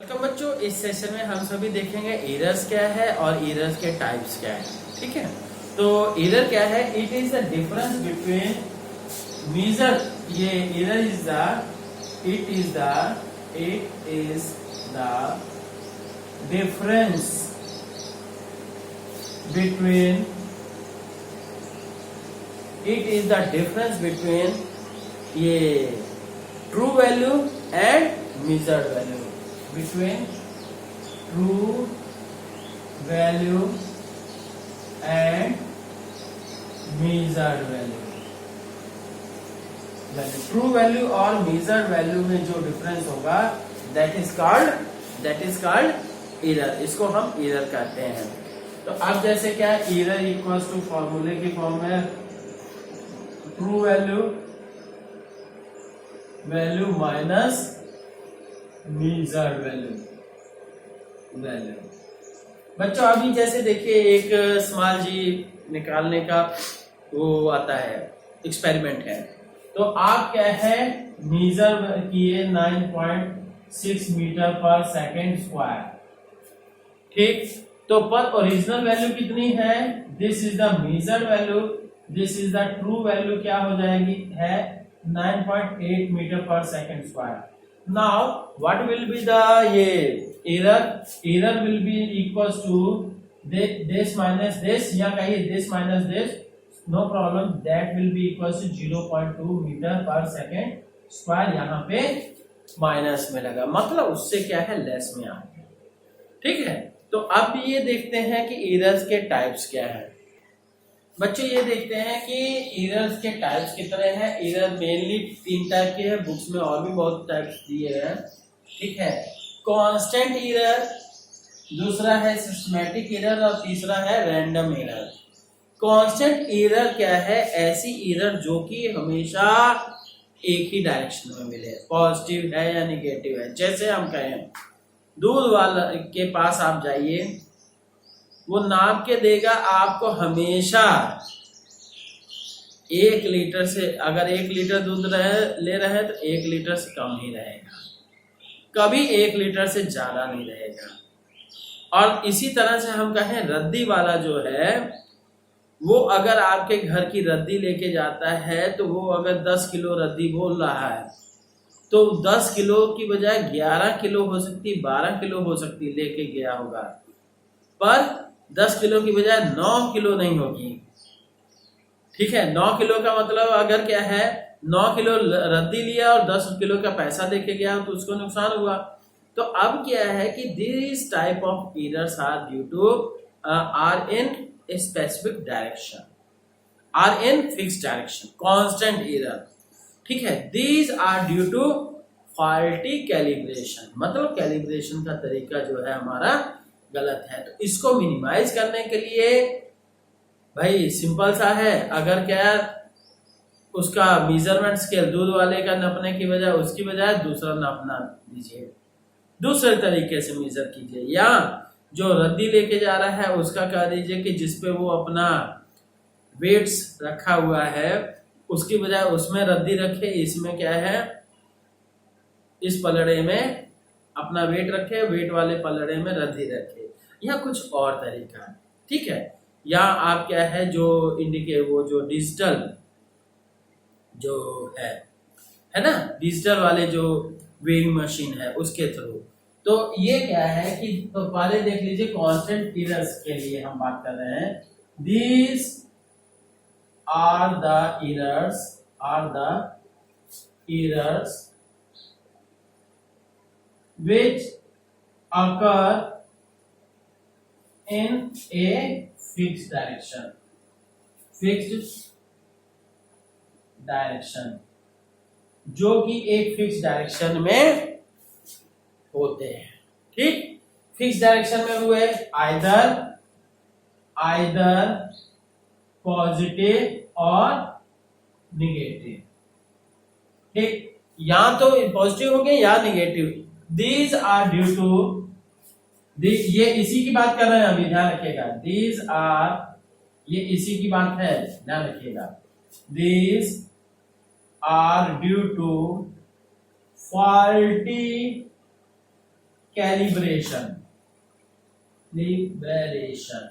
Welcome बच्चों, इस session में हम सभी देखेंगे एरर्स क्या है और एरर्स के टाइप्स क्या है। ठीक है, तो एरर क्या है? It is the difference between measure, ये error is the it is the difference between ये true value and measured value, between true value and measured value। True value और measured वैल्यू में जो डिफरेंस होगा that is called error. इसको हम error कहते हैं। तो अब जैसे क्या है, एरर इक्वल्स टू फॉर्मूले की फॉर्म में true value minus measured value. बच्चों अभी जैसे देखिए एक स्मॉल जी निकालने का वो आता है, एक्सपेरिमेंट है। तो आप क्या है, मेजर किए 9.6 मीटर पर सेकेंड स्क्वायर। ठीक, तो पर ओरिजिनल वैल्यू कितनी है? This is the measured value, this is the true value. क्या हो जाएगी? है 9.8 मीटर पर second square. Now what will be the error? Error will be equals to this minus this, या कहिए this minus this, no problem, that will be equals to 0.2 metre पर second square. यहाँ पे माइनस में लगा, मतलब उससे क्या है, लेस में आ गया। ठीक है, तो अब ये देखते हैं कि एरर्स के टाइप्स क्या है। बच्चों ये देखते हैं कि एरर्स के टाइप्स कितने हैं। एरर मेनली 3 टाइप के हैं, बुक्स में और भी बहुत टाइप्स दिए हैं। ठीक है, कांस्टेंट एरर, दूसरा है सिस्टमैटिक एरर और तीसरा है रैंडम एरर। कांस्टेंट एरर क्या है? ऐसी एरर जो कि हमेशा एक ही डायरेक्शन में मिले, पॉजिटिव है या निगेटिव है। जैसे हम कहें दूध वाला के पास आप जाइए, वो नाप के देगा आपको हमेशा 1 लीटर से, अगर 1 लीटर दूध ले रहे हैं तो 1 लीटर से कम ही रहेगा, कभी 1 लीटर से ज्यादा नहीं रहेगा। और इसी तरह से हम कहें रद्दी वाला जो है, वो अगर आपके घर की रद्दी लेके जाता है तो वो अगर 10 किलो रद्दी बोल रहा है तो 10 किलो की बजाय 11 किलो हो सकती, 12 किलो हो सकती लेके गया होगा, पर 10 किलो की बजाय 9 किलो नहीं होगी। ठीक है, 9 किलो का मतलब अगर क्या है, 9 किलो रद्दी लिया और 10 किलो का पैसा देके गया तो उसको नुकसान हुआ। तो अब क्या है कि this type of errors are due to are in specific direction, are in fix direction, constant error. ठीक है, these are due to faulty calibration, मतलब कैलिब्रेशन का तरीका जो है हमारा गलत है। तो इसको मिनिमाइज करने के लिए भाई सिंपल सा है, अगर क्या उसका मेजरमेंट स्केल दूध वाले का नापने की बजाय उसकी बजाय दूसरा नापना दीजिए, दूसरे तरीके से मेजर कीजिए, या जो रद्दी लेके जा रहा है उसका कह दीजिए कि जिसपे वो अपना वेट्स रखा हुआ है उसकी बजाय उसमें रद्दी रखे, इसमें क्या है, इस पलड़े में अपना वेट रखे, वेट वाले पलड़े में रद्दी रखे, या कुछ और तरीका। ठीक है, या आप क्या है जो इंडिकेट, वो जो डिजिटल जो है ना, डिजिटल वाले जो वेइंग मशीन है उसके थ्रू। तो ये क्या है कि तो पहले देख लीजिए कांस्टेंट एरर्स के लिए हम बात कर रहे हैं। These are the errors which occur in a fixed direction, जो कि एक फिक्स डायरेक्शन में होते हैं। ठीक, फिक्स डायरेक्शन में हुए आइदर पॉजिटिव और निगेटिव। ठीक, या तो पॉजिटिव हो गए या negative. These are due to ये इसी की बात कर रहे हैं अभी, ध्यान रखिएगा। These are, ये इसी की बात है, ध्यान रखिएगा। These are due to faulty calibration, liberation,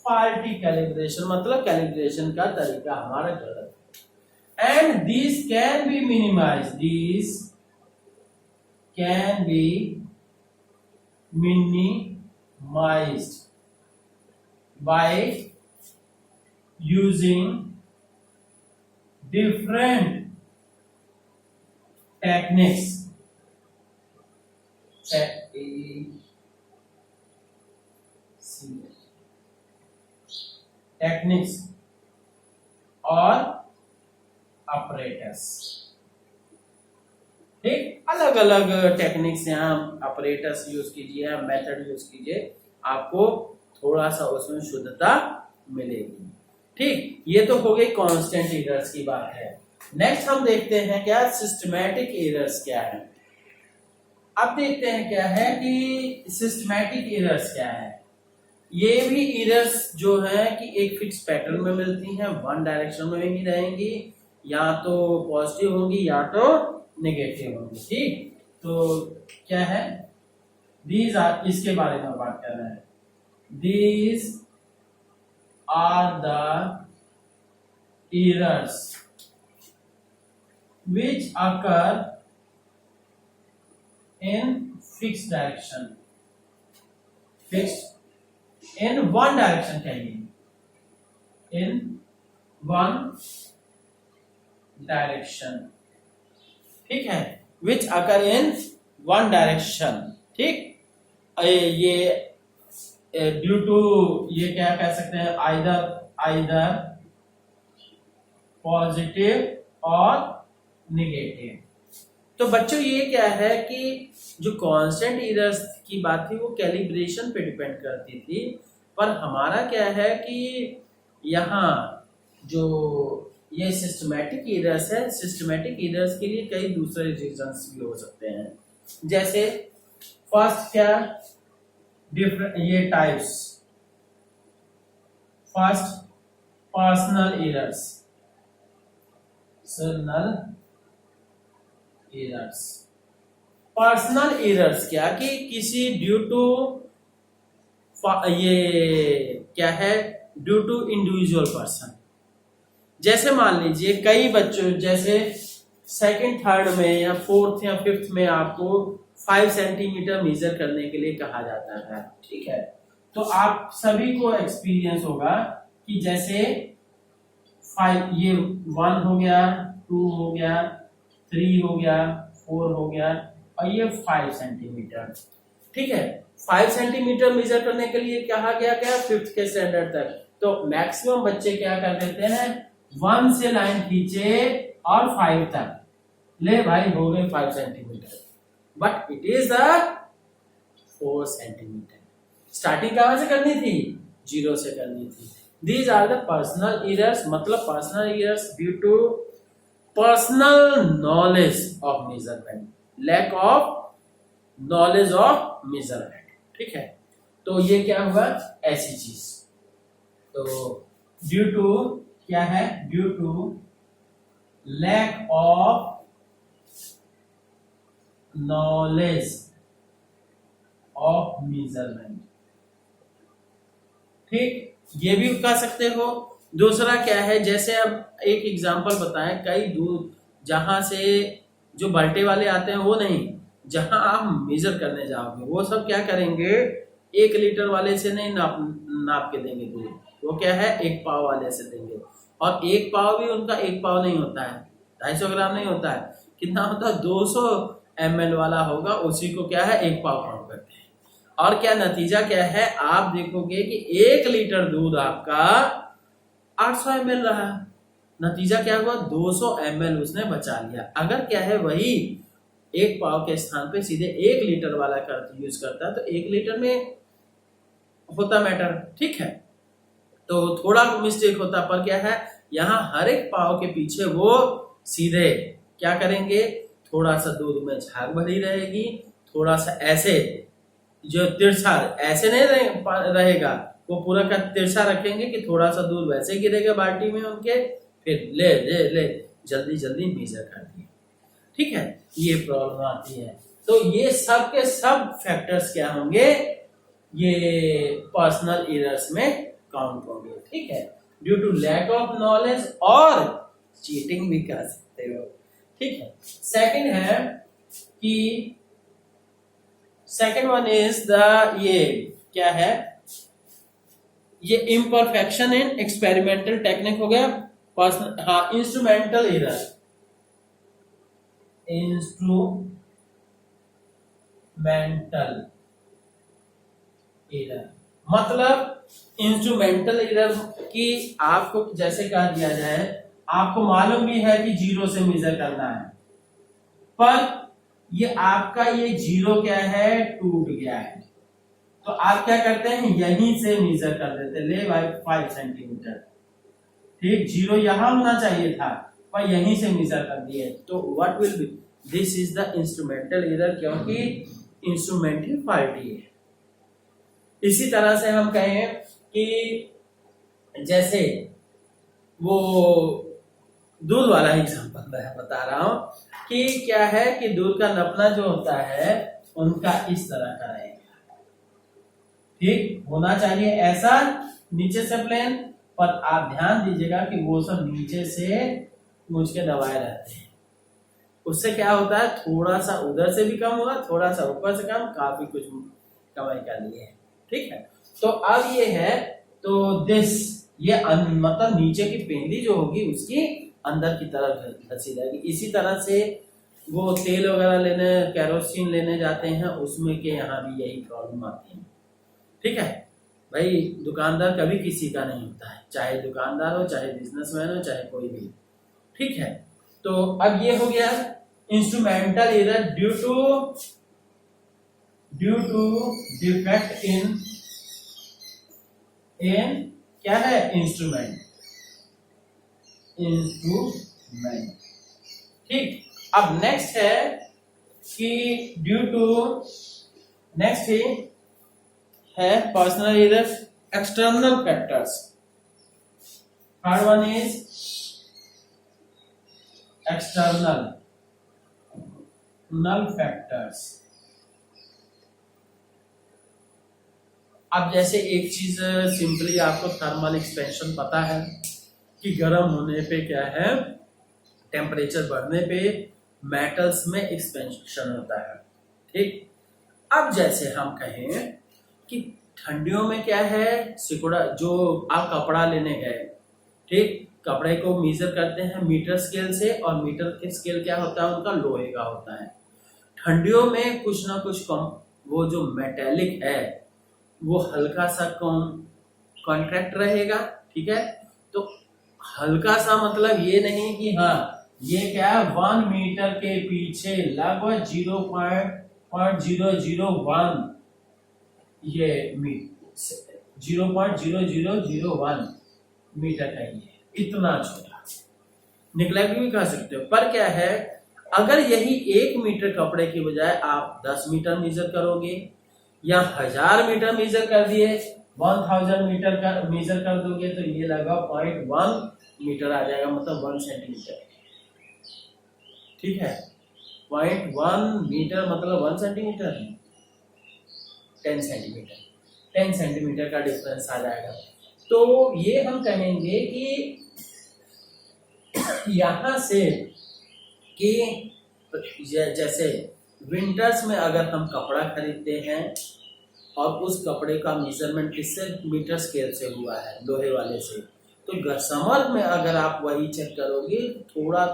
faulty calibration मतलब कैलिब्रेशन का तरीका हमारा गलत है। And this can be minimise, this can be minimized by using different techniques, techniques और apparatus। ठीक, अलग अलग टेक्निक्स यहाँ ऑपरेटर्स यूज कीजिए, मेथड यूज कीजिए, आपको थोड़ा सा उसमें शुद्धता मिलेगी। ठीक, ये तो हो गई कांस्टेंट एरर्स की बात है। नेक्स्ट हम देखते हैं क्या सिस्टमैटिक एरर्स क्या है। अब देखते हैं क्या है कि सिस्टमैटिक एरर्स क्या है। ये भी एरर्स जो है कि एक फिक्स पैटर्न में मिलती हैं, वन डायरेक्शन में ही रहेंगी, या तो पॉजिटिव होंगी या तो नेगेटिव होंगी। ठीक, तो क्या है, दीज आर, इसके बारे में बात कर रहे हैं। These are the errors which occur in fix direction, fix in one direction कहिए, इन वन डायरेक्शन। ठीक है, विच अकर इन वन डायरेक्शन। ठीक, ये ड्यू टू, ये क्या कह सकते हैं, आइदर पॉजिटिव और नेगेटिव। तो बच्चों ये क्या है कि जो कांस्टेंट एरर्स की बात थी वो कैलिब्रेशन पे डिपेंड करती थी, पर हमारा क्या है कि यहाँ जो ये सिस्टमैटिक एरर्स है, सिस्टमैटिक एरर्स के लिए कई दूसरे रीजंस भी हो सकते हैं। जैसे फर्स्ट क्या, डिफरेंट ये types, first personal errors, personal errors क्या कि किसी ड्यू टू, ये क्या है, ड्यू टू इंडिविजुअल पर्सन। जैसे मान लीजिए कई बच्चों, जैसे सेकंड थर्ड में या फोर्थ या फिफ्थ में आपको 5 सेंटीमीटर मेजर करने के लिए कहा जाता है। ठीक है, तो आप सभी को एक्सपीरियंस होगा कि जैसे 5, ये 1 हो गया, 2 हो गया, 3 हो गया, 4 हो गया, और ये 5 सेंटीमीटर। ठीक है, 5 सेंटीमीटर मेजर करने के लिए कहा गया क्या, फिफ्थ के स्टैंडर्ड तक। तो मैक्सिमम बच्चे क्या कर देते हैं, 1 से लाइन खींचे और 5 तक, ले भाई हो गए 5 centimetre, but it is 4 centimetre. Starting कहां से करनी थी, 0 से करनी थी। These are the personal errors, मतलब personal errors due to personal knowledge of measurement, lack of knowledge of measurement. ठीक है, तो ये क्या हुआ, ऐसी चीज। तो ड्यू टू क्या है, due to lack of knowledge of measurement. ठीक, ये भी कह सकते हो। दूसरा क्या है, जैसे अब एक एग्जांपल बताएं, कई दूर जहां से जो बाल्टी वाले आते हैं वो नहीं, जहां आप मेजर करने जाओगे वो सब क्या करेंगे, 1 लीटर वाले से नहीं नाप के देंगे दूध, वो क्या है 1 पाव वाले से देंगे। और 1 पाव भी उनका 1 पाव नहीं होता है, 250 ग्राम नहीं होता है, कितना होता है, 200 ml वाला होगा, उसी को क्या है 1 पाव काउंट करते हैं। और क्या नतीजा क्या है, आप देखोगे कि 1 लीटर दूध आपका 800 ml रहा। नतीजा क्या हुआ, 200 ml उसने बचा लिया। अगर क्या है वही 1 पाव के स्थान पे सीधे 1 लीटर वाला यूज करता है तो 1 लीटर में होता मैटर। ठीक है, तो थोड़ा मिस्टेक होता, पर क्या है यहाँ हर एक पाव के पीछे वो सीधे क्या करेंगे, थोड़ा सा दूध में झाग भरी रहेगी, थोड़ा सा ऐसे जो तिरछा ऐसे नहीं रहेगा, वो पूरा का तिरछा रखेंगे कि थोड़ा सा दूध वैसे गिरेगा बाल्टी में उनके, फिर ले ले ले जल्दी जल्दी मेजर कर दिए। ठीक है, ये प्रॉब्लम आती है। तो ये सब के सब फैक्टर्स क्या होंगे, ये पर्सनल एरर्स में काउंट होंगे। ठीक है, due to lack of knowledge और चीटिंग भी कह सकते हो। ठीक है, सेकंड है कि सेकंड वन इज द, ये क्या है, ये इम्परफेक्शन इन एक्सपेरिमेंटल टेक्निक हो गया। पर्सनल, हाँ, इंस्ट्रूमेंटल एरर, इंस्ट्रूमेंटल एरर मतलब इंस्ट्रूमेंटल एरर की आपको जैसे कह दिया जाए, आपको मालूम भी है कि जीरो से मेजर करना है, पर ये आपका ये जीरो क्या है, टूट गया है, तो आप क्या करते हैं, यहीं से मेजर कर देते, ले भाई 5 सेंटीमीटर। ठीक, जीरो यहां होना चाहिए था पर यहीं से मेजर कर दिए, तो what will be, this is the instrumental error, क्योंकि इंस्ट्रूमेंटल फॉल्टी है। इसी तरह से हम कहें कि जैसे वो दूध वाला एग्जांपल मैं बता रहा हूं कि क्या है कि दूध का नपना जो होता है उनका इस तरह का रहेगा। ठीक, होना चाहिए ऐसा नीचे से प्लेन, पर आप ध्यान दीजिएगा कि वो सब नीचे से मुझ के दबाए रहते हैं, उससे क्या होता है, थोड़ा सा उधर से भी कम हुआ, थोड़ा सा ऊपर से कम, काफी कुछ कमाई कर लिए है। ठीक है, तो अब ये है, तो दिस, ये मतलब नीचे की पेंदी जो होगी उसकी अंदर की तरफ धसी जाएगी। इसी तरह से वो तेल वगैरह लेने, केरोसिन लेने जाते हैं, उसमें के यहाँ भी यही प्रॉब्लम आती है। ठीक है भाई, दुकानदार कभी किसी का नहीं होता है, चाहे दुकानदार हो, चाहे बिजनेसमैन हो, चाहे कोई भी। ठीक है, तो अब ये हो गया instrumental error due to defect in क्या है, इंस्ट्रूमेंट। ठीक, अब नेक्स्ट है कि ड्यू टू, नेक्स्ट है personal error external factors. Third one is external factors. अब जैसे एक चीज सिंपली आपको थर्मल एक्सपेंशन पता है कि गर्म होने पे क्या है, टेम्परेचर बढ़ने पे मेटल्स में एक्सपेंशन होता है। ठीक, अब जैसे हम कहें कि ठंडियों में क्या है, सिकुड़ा, जो आप कपड़ा लेने गए, ठीक, कपड़े को मेजर करते हैं मीटर स्केल से, और मीटर के स्केल क्या होता है उनका, लोहे का होता है। ठंडियों में कुछ ना कुछ कम, वो जो मेटेलिक है वो हल्का सा कॉन्ट्रैक्ट रहेगा। ठीक है, तो हल्का सा मतलब ये नहीं कि हाँ ये क्या है, 1 मीटर के पीछे लगभग 0.001 ये 0.0001 मीटर का ही है, इतना छोटा, निगलेक्ट भी कह सकते हो। पर क्या है, अगर यही 1 मीटर कपड़े की बजाय आप 10 मीटर मेजर करोगे या 1000 मीटर मेजर कर दिए, 1000 मीटर का मेजर कर दोगे, तो ये लगा 0.1 मीटर आ जाएगा, मतलब 1 सेंटीमीटर। ठीक है, 0.1 मीटर मतलब 1 सेंटीमीटर, 10 सेंटीमीटर, 10 सेंटीमीटर का डिफरेंस आ जाएगा। तो ये हम कहेंगे कि यहां से कि जैसे विंटर्स में अगर हम कपड़ा खरीदते हैं और उस कपड़े का मेजरमेंट किससे, मीटर स्केल से हुआ है, लोहे वाले से, तो समर में अगर आप वही चेक करोगे थोड़ा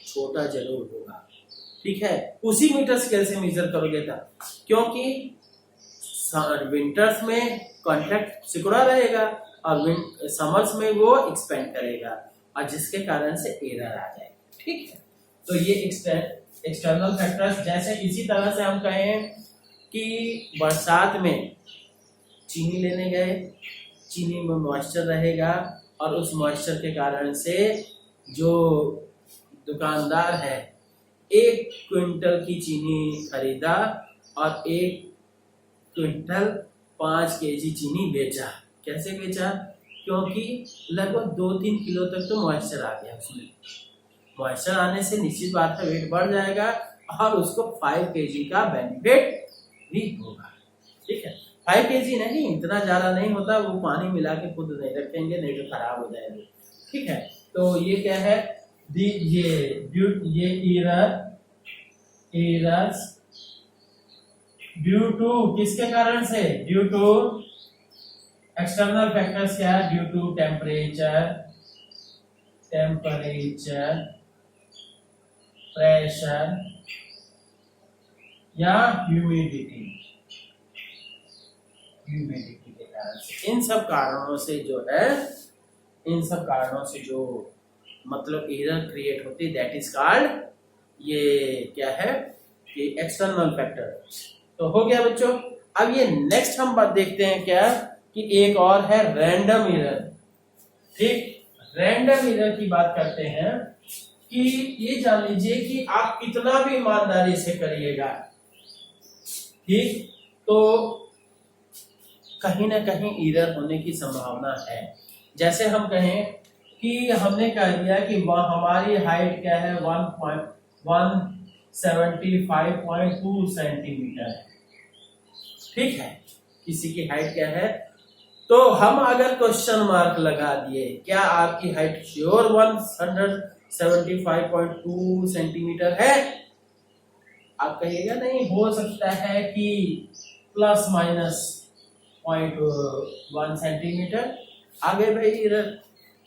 छोटा जरूर होगा। ठीक है, उसी मीटर स्केल से मेजर करोगे था, क्योंकि विंटर्स में कॉन्ट्रैक्ट सिकुड़ा रहेगा और समर्स में वो एक्सपेंड करेगा, और जिसके कारण से एरर आ जाएगा। ठीक है, तो ये एक्सटर्नल फैक्टर्स। जैसे इसी तरह से हम कहें कि बरसात में चीनी लेने गए, चीनी में मॉइस्चर रहेगा, और उस मॉइस्चर के कारण से जो दुकानदार है 1 क्विंटल की चीनी खरीदा और 1 क्विंटल 5 केजी चीनी बेचा। कैसे बेचा, क्योंकि लगभग 2-3 किलो तक तो मॉइस्चर आ गया उसमें। मॉइस्चर आने से निश्चित बात है वेट बढ़ जाएगा, और उसको 5 kg का बेनिफिट भी होगा। ठीक है, 5 kg नहीं, इतना ज्यादा नहीं होता, वो पानी मिला के खुद नहीं रखेंगे, नहीं तो खराब हो जाएंगे। ठीक है, तो ये क्या है, ये एरर्स ड्यू टू, किसके कारण से, ड्यू टू एक्सटर्नल फैक्टर्स, क्या है, ड्यू टू टेम्परेचर, प्रेशर या ह्यूमिडिटी के कारण से, इन सब कारणों से जो है, इन सब कारणों से जो मतलब एरर क्रिएट होती है, दैट इज कॉल्ड, ये क्या है कि एक्सटर्नल फैक्टर। तो हो गया बच्चों। अब ये नेक्स्ट हम बात देखते हैं क्या, कि एक और है रैंडम एरर। ठीक, रैंडम एरर की बात करते हैं कि ये जान लीजिए कि आप कितना भी ईमानदारी से करिएगा, ठीक, तो कहीं ना कहीं एरर होने की संभावना है। जैसे हम कहें कि हमने कह दिया कि हमारी हाइट क्या है, 175.2 सेंटीमीटर है। ठीक है, किसी की हाइट क्या है, तो हम अगर क्वेश्चन मार्क लगा दिए, क्या आपकी हाइट श्योर 175.2 सेंटीमीटर है, आप कहिएगा नहीं, हो सकता है कि प्लस माइनस 0.1 सेंटीमीटर, आगे भाई एरर।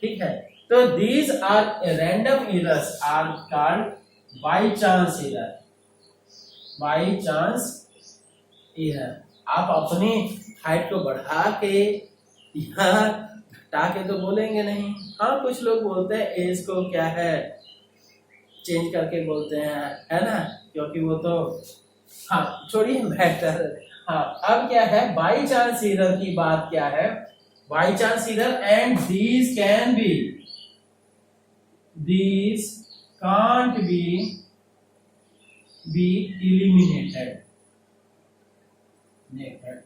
ठीक है, तो these are random errors are called by chance error. By chance error, आप अपनी हाइट को बढ़ा के या घटा के तो बोलेंगे नहीं। हाँ, कुछ लोग बोलते हैं एज को क्या है चेंज करके बोलते हैं, है ना, क्योंकि वो तो, हाँ छोड़िए मैटर। हाँ, अब क्या है, बाई चांस एरर की बात क्या है, by chance error and these can't be eliminated.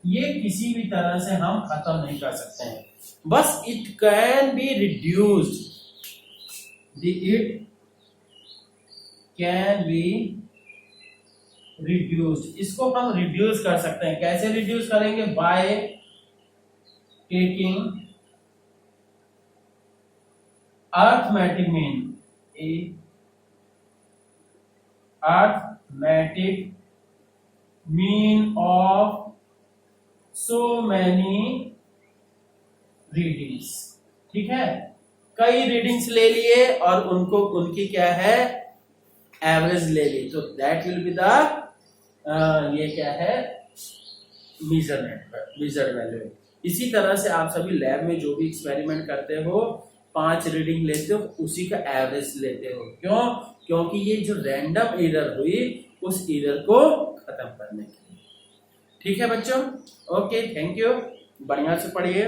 ये किसी भी तरह से हम खत्म नहीं कर सकते हैं, बस it can be reduced, it can be reduced, इसको हम रिड्यूस कर सकते हैं। कैसे रिड्यूस करेंगे, by taking arithmetic mean of so many readings। ठीक है, कई रीडिंग्स ले लिए और उनकी क्या है, एवरेज ले ली, तो दैट विल बी द, ये क्या है, मेजर वैल्यू। इसी तरह से आप सभी लैब में जो भी एक्सपेरिमेंट करते हो, 5 रीडिंग लेते हो, उसी का एवरेज लेते हो। क्यों, क्योंकि ये जो रैंडम एरर हुई, उस एरर को खत्म करने के लिए। ठीक है बच्चों, ओके, थैंक यू, बढ़िया से पढ़िए।